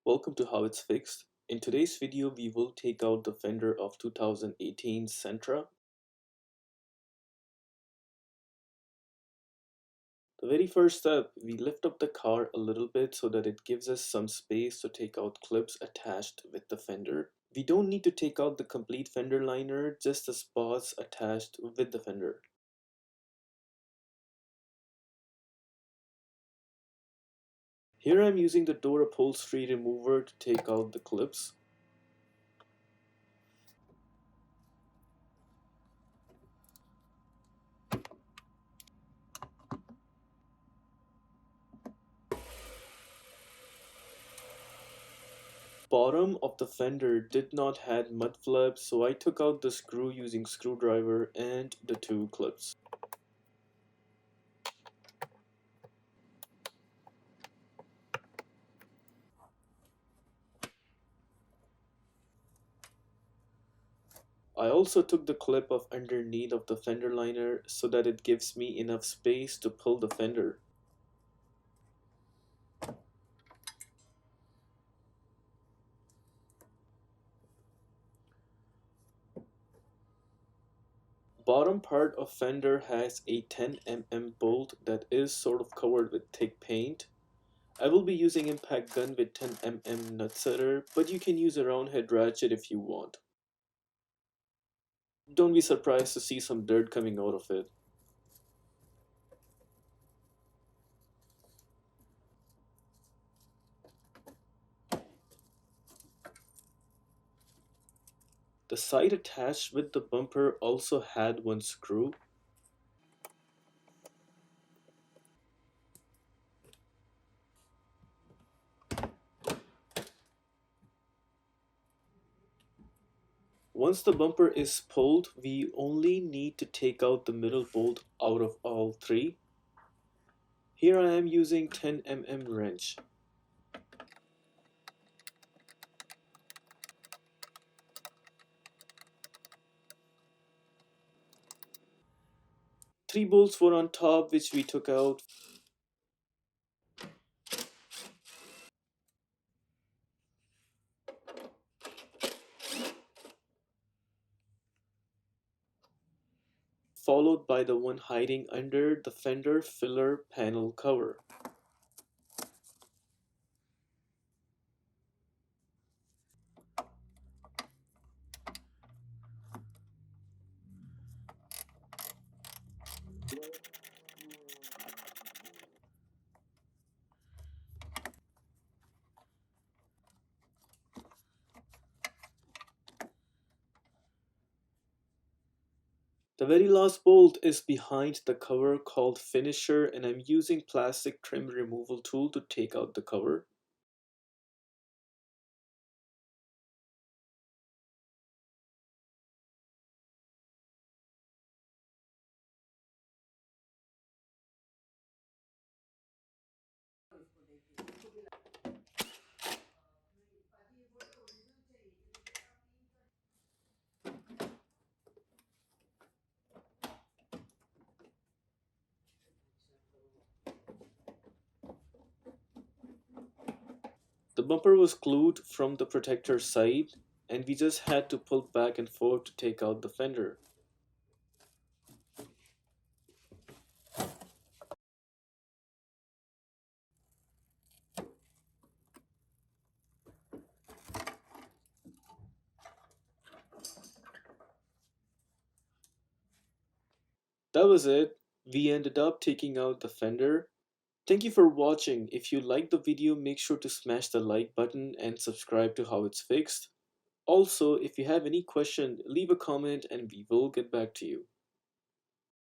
Welcome to How It's Fixed. In today's video, we will take out the fender of 2018 Sentra. The very first step, we lift up the car a little bit so that it gives us some space to take out clips attached with the fender. We don't need to take out the complete fender liner, just the spots attached with the fender. Here I'm using the door upholstery remover to take out the clips. Bottom of the fender did not had mud flaps, so I took out the screw using screwdriver and the two clips. I also took the clip off underneath of the fender liner so that it gives me enough space to pull the fender. Bottom part of fender has a 10 mm bolt that is sort of covered with thick paint. I will be using impact gun with 10 mm nutsetter, but you can use a round head ratchet if you want. Don't be surprised to see some dirt coming out of it. The side attached with the bumper also had one screw. Once the bumper is pulled, we only need to take out the middle bolt out of all three. Here I am using 10 mm wrench. Three bolts were on top, which we took out. Followed by the one hiding under the fender filler panel cover. The very last bolt is behind the cover called finisher, and I'm using plastic trim removal tool to take out the cover. The bumper was glued from the protector side, and we just had to pull back and forth to take out the fender. That was it. We ended up taking out the fender. Thank you for watching. If you liked the video, make sure to smash the like button and subscribe to How It's Fixed. Also, if you have any question, leave a comment and we will get back to you.